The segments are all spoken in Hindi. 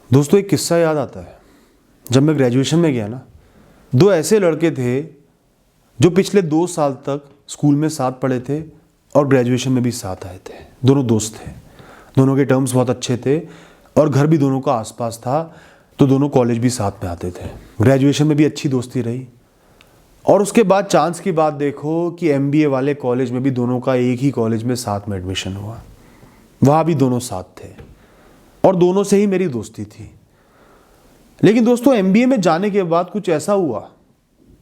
दोस्तों एक किस्सा याद आता है। जब मैं ग्रेजुएशन में गया ना, दो ऐसे लड़के थे जो पिछले 2 साल तक स्कूल में साथ पढ़े थे और ग्रेजुएशन में भी साथ आए थे। दोनों दोस्त थे, दोनों के टर्म्स बहुत अच्छे थे और घर भी दोनों का आसपास था, तो दोनों कॉलेज भी साथ में आते थे। ग्रेजुएशन में भी अच्छी दोस्ती रही और उसके बाद चांस की बात देखो कि MBA वाले कॉलेज में भी दोनों का एक ही कॉलेज में साथ में एडमिशन हुआ। वहाँ भी दोनों साथ थे और दोनों से ही मेरी दोस्ती थी। लेकिन दोस्तों MBA में जाने के बाद कुछ ऐसा हुआ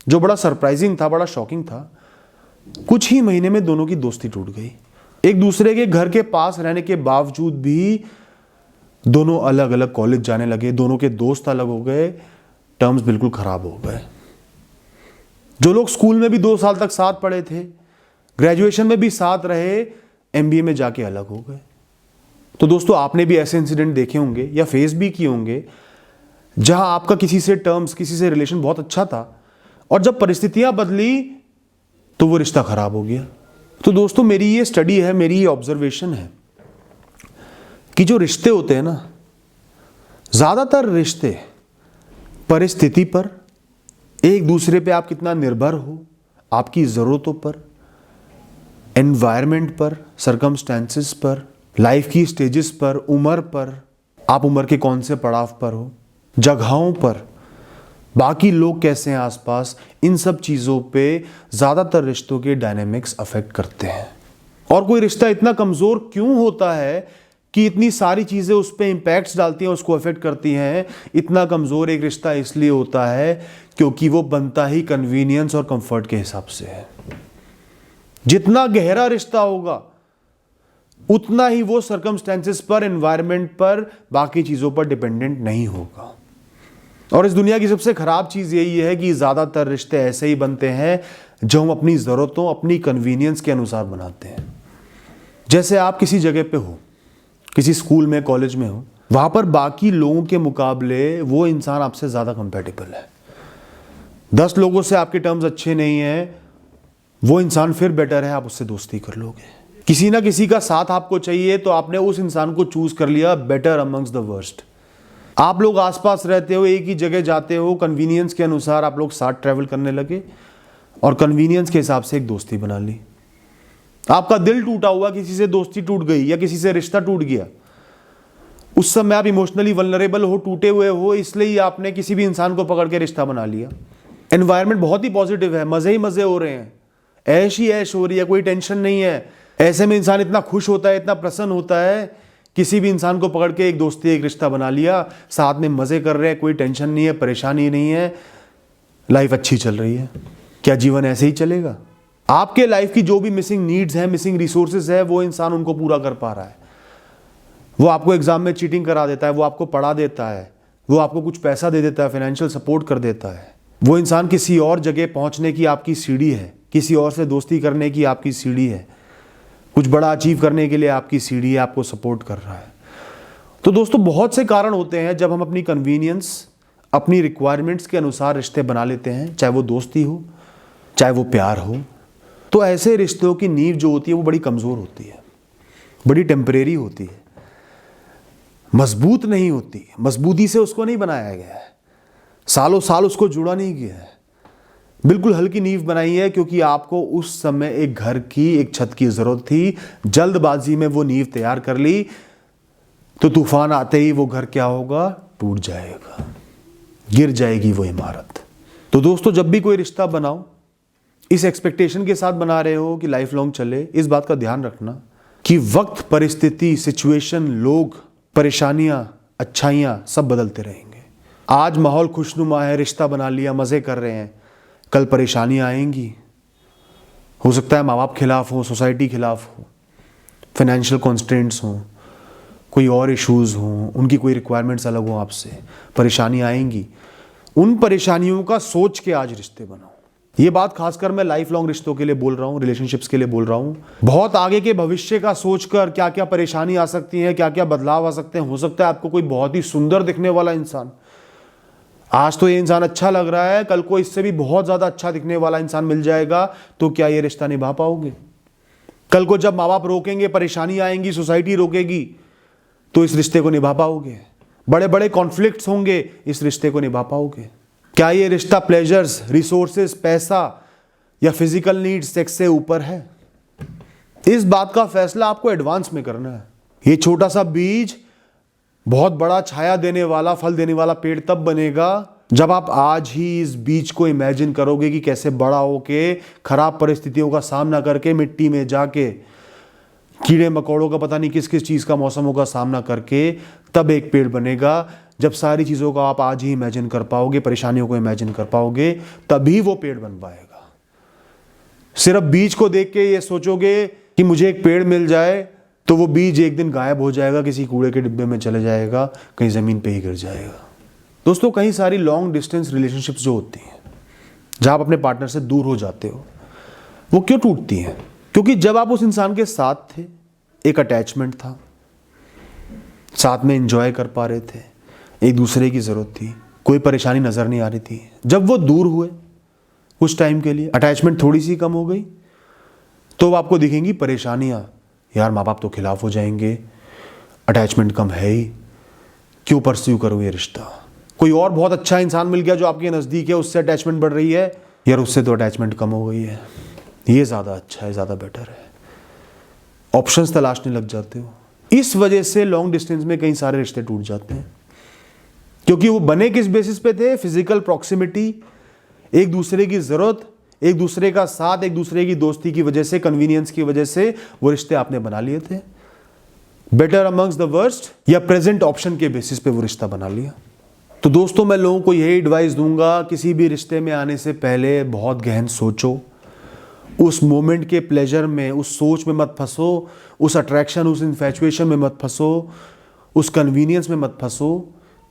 जो बड़ा सरप्राइजिंग था, बड़ा शॉकिंग था। कुछ ही महीने में दोनों की दोस्ती टूट गई। एक दूसरे के घर के पास रहने के बावजूद भी दोनों अलग अलग कॉलेज जाने लगे, दोनों के दोस्त अलग हो गए, टर्म्स बिल्कुल खराब हो गए। जो लोग स्कूल में भी 2 साल तक साथ पढ़े थे, ग्रेजुएशन में भी साथ रहे, MBA में जाके अलग हो गए। तो दोस्तों आपने भी ऐसे इंसिडेंट देखे होंगे या फेस भी किए होंगे जहां आपका किसी से टर्म्स, किसी से रिलेशन बहुत अच्छा था और जब परिस्थितियां बदली तो वो रिश्ता खराब हो गया। तो दोस्तों मेरी ये स्टडी है, मेरी ये ऑब्जर्वेशन है कि जो रिश्ते होते हैं ना, ज्यादातर रिश्ते परिस्थिति पर, एक दूसरे पे आप कितना निर्भर हो, आपकी जरूरतों पर, एनवायरनमेंट पर, सर्कमस्टेंसेस पर, लाइफ की स्टेजेस पर, उम्र पर, आप उम्र के कौन से पड़ाव पर हो, जगहों पर, बाकी लोग कैसे हैं आसपास, इन सब चीज़ों पे ज़्यादातर रिश्तों के डायनेमिक्स अफेक्ट करते हैं। और कोई रिश्ता इतना कमज़ोर क्यों होता है कि इतनी सारी चीज़ें उस पर इम्पैक्ट्स डालती हैं, उसको अफेक्ट करती हैं। इतना कमज़ोर एक रिश्ता इसलिए होता है क्योंकि वो बनता ही कन्वीनियंस और कंफर्ट के हिसाब से है। जितना गहरा रिश्ता होगा उतना ही वो सर्कमस्टेंसेस पर, एनवायरनमेंट पर, बाकी चीज़ों पर डिपेंडेंट नहीं होगा। और इस दुनिया की सबसे खराब चीज़ यही है कि ज़्यादातर रिश्ते ऐसे ही बनते हैं जो हम अपनी ज़रूरतों, अपनी कन्वीनियंस के अनुसार बनाते हैं। जैसे आप किसी जगह पे हो, किसी स्कूल में, कॉलेज में हो, वहाँ पर बाकी लोगों के मुकाबले वो इंसान आपसे ज़्यादा कंपेटेबल है। 10 लोगों से आपके टर्म्स अच्छे नहीं हैं, वो इंसान फिर बेटर है, आप उससे दोस्ती कर लोगे। किसी ना किसी का साथ आपको चाहिए तो आपने उस इंसान को चूज कर लिया, बेटर अमंग्स द वर्स्ट। आप लोग आसपास रहते हो, एक ही जगह जाते हो, कन्वीनियंस के अनुसार आप लोग साथ ट्रैवल करने लगे और कन्वीनियंस के हिसाब से एक दोस्ती बना ली। आपका दिल टूटा हुआ, किसी से दोस्ती टूट गई या किसी से रिश्ता टूट गया, उस समय आप इमोशनली वल्नरेबल हो, टूटे हुए हो, इसलिए आपने किसी भी इंसान को पकड़ के रिश्ता बना लिया। एनवायरनमेंट बहुत ही पॉजिटिव है, मजे ही मजे हो रहे हैं, ऐश ही ऐश हो रही है, कोई टेंशन नहीं है। ऐसे में इंसान इतना खुश होता है, इतना प्रसन्न होता है, किसी भी इंसान को पकड़ के एक दोस्ती, एक रिश्ता बना लिया, साथ में मजे कर रहे हैं, कोई टेंशन नहीं है, परेशानी नहीं है, लाइफ अच्छी चल रही है। क्या जीवन ऐसे ही चलेगा? आपके लाइफ की जो भी मिसिंग नीड्स हैं, मिसिंग रिसोर्सेज है, वो इंसान उनको पूरा कर पा रहा है। वो आपको एग्जाम में चीटिंग करा देता है, वो आपको पढ़ा देता है, वो आपको कुछ पैसा दे देता है, फाइनेंशियल सपोर्ट कर देता है। वो इंसान किसी और जगह पहुंचने की आपकी सीढ़ी है, किसी और से दोस्ती करने की आपकी सीढ़ी है, कुछ बड़ा अचीव करने के लिए आपकी सीढ़ी है, आपको सपोर्ट कर रहा है। तो दोस्तों बहुत से कारण होते हैं जब हम अपनी कन्वीनियंस, अपनी रिक्वायरमेंट्स के अनुसार रिश्ते बना लेते हैं, चाहे वो दोस्ती हो, चाहे वो प्यार हो। तो ऐसे रिश्तों की नींव जो होती है वो बड़ी कमज़ोर होती है, बड़ी टेम्परेरी होती है, मजबूत नहीं होती। मजबूती से उसको नहीं बनाया गया है, सालों साल उसको जुड़ा नहीं गया है, बिल्कुल हल्की नींव बनाई है क्योंकि आपको उस समय एक घर की, एक छत की जरूरत थी। जल्दबाजी में वो नींव तैयार कर ली तो तूफान आते ही वो घर क्या होगा? टूट जाएगा, गिर जाएगी वो इमारत। तो दोस्तों जब भी कोई रिश्ता बनाओ, इस एक्सपेक्टेशन के साथ बना रहे हो कि लाइफ लॉन्ग चले, इस बात का ध्यान रखना कि वक्त, परिस्थिति, सिचुएशन, लोग, परेशानियां, अच्छाइयां सब बदलते रहेंगे। आज माहौल खुशनुमा है, रिश्ता बना लिया, मजे कर रहे हैं, कल परेशानियां आएंगी। हो सकता है माँ बाप खिलाफ हो, सोसाइटी खिलाफ हो, फाइनेंशियल कॉन्स्ट्रेंट्स हो, कोई और इश्यूज हो, उनकी कोई रिक्वायरमेंट्स अलग हो आपसे, परेशानियां आएंगी। उन परेशानियों का सोच के आज रिश्ते बनाओ। ये बात खासकर मैं लाइफ लॉन्ग रिश्तों के लिए बोल रहा हूँ, रिलेशनशिप्स के लिए बोल रहा हूँ। बहुत आगे के भविष्य का सोचकर क्या क्या परेशानी आ सकती है, क्या क्या बदलाव आ सकते हैं। हो सकता है आपको कोई बहुत ही सुंदर दिखने वाला इंसान, आज तो ये इंसान अच्छा लग रहा है, कल को इससे भी बहुत ज्यादा अच्छा दिखने वाला इंसान मिल जाएगा, तो क्या ये रिश्ता निभा पाओगे? कल को जब माँ बाप रोकेंगे, परेशानी आएंगी, सोसाइटी रोकेगी, तो इस रिश्ते को निभा पाओगे? बड़े बड़े कॉन्फ्लिक्ट्स होंगे, इस रिश्ते को निभा पाओगे? क्या ये रिश्ता प्लेजर्स, रिसोर्सेस, पैसा या फिजिकल नीड्स, सेक्स से ऊपर है? इस बात का फैसला आपको एडवांस में करना है। ये छोटा सा बीज बहुत बड़ा छाया देने वाला, फल देने वाला पेड़ तब बनेगा जब आप आज ही इस बीज को इमेजिन करोगे कि कैसे बड़ा होके, खराब परिस्थितियों का सामना करके, मिट्टी में जाके, कीड़े मकोड़ों का पता नहीं किस किस चीज का, मौसमों का सामना करके तब एक पेड़ बनेगा। जब सारी चीजों को आप आज ही इमेजिन कर पाओगे, परेशानियों को इमेजिन कर पाओगे, तभी वो पेड़ बन पाएगा। सिर्फ बीज को देख के ये सोचोगे कि मुझे एक पेड़ मिल जाए, तो वो बीज एक दिन गायब हो जाएगा, किसी कूड़े के डिब्बे में चले जाएगा, कहीं जमीन पे ही गिर जाएगा। दोस्तों, कहीं सारी लॉन्ग डिस्टेंस रिलेशनशिप्स जो होती हैं, जहां आप अपने पार्टनर से दूर हो जाते हो, वो क्यों टूटती हैं? क्योंकि जब आप उस इंसान के साथ थे, एक अटैचमेंट था, साथ में एंजॉय कर पा रहे थे, एक दूसरे की जरूरत थी, कोई परेशानी नजर नहीं आ रही थी। जब वो दूर हुए कुछ टाइम के लिए, अटैचमेंट थोड़ी सी कम हो गई, तो आपको दिखेंगी परेशानियां। यार, माँ बाप तो खिलाफ हो जाएंगे, अटैचमेंट कम है ही, क्यों परस्यू करूं ये रिश्ता? कोई और बहुत अच्छा इंसान मिल गया जो आपके नजदीक है, उससे अटैचमेंट बढ़ रही है, यार उससे तो अटैचमेंट कम हो गई है, ये ज्यादा अच्छा है, ज्यादा बेटर है। ऑप्शंस तलाशने लग जाते हो। इस वजह से लॉन्ग डिस्टेंस में कई सारे रिश्ते टूट जाते हैं, क्योंकि वो बने किस बेसिस पे थे? फिजिकल प्रॉक्सिमिटी, एक दूसरे की जरूरत, एक दूसरे का साथ, एक दूसरे की दोस्ती की वजह से, कन्वीनियंस की वजह से वो रिश्ते आपने बना लिए थे। बेटर अमंग्स द वर्स्ट या प्रेजेंट ऑप्शन के बेसिस पे वो रिश्ता बना लिया। तो दोस्तों, मैं लोगों को यही एडवाइस दूंगा, किसी भी रिश्ते में आने से पहले बहुत गहन सोचो, उस मोमेंट के प्लेजर में, उस सोच में मत फंसो, उस अट्रैक्शन, उस इन्फैचुएशन में मत फंसो, उस कन्वीनियंस में मत फंसो।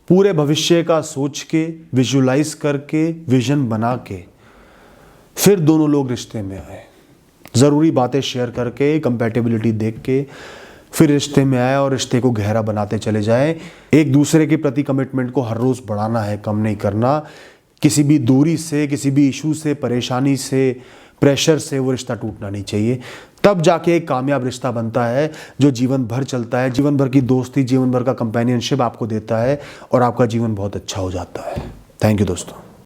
पूरे भविष्य का सोच के, विजुलाइज करके, विजन बना के फिर दोनों लोग रिश्ते में आए, ज़रूरी बातें शेयर करके, कंपैटिबिलिटी देख के फिर रिश्ते में आए और रिश्ते को गहरा बनाते चले जाएं। एक दूसरे के प्रति कमिटमेंट को हर रोज़ बढ़ाना है, कम नहीं करना। किसी भी दूरी से, किसी भी इशू से, परेशानी से, प्रेशर से वो रिश्ता टूटना नहीं चाहिए। तब जाके एक कामयाब रिश्ता बनता है जो जीवन भर चलता है, जीवन भर की दोस्ती, जीवन भर का कंपेनियनशिप आपको देता है और आपका जीवन बहुत अच्छा हो जाता है। थैंक यू दोस्तों।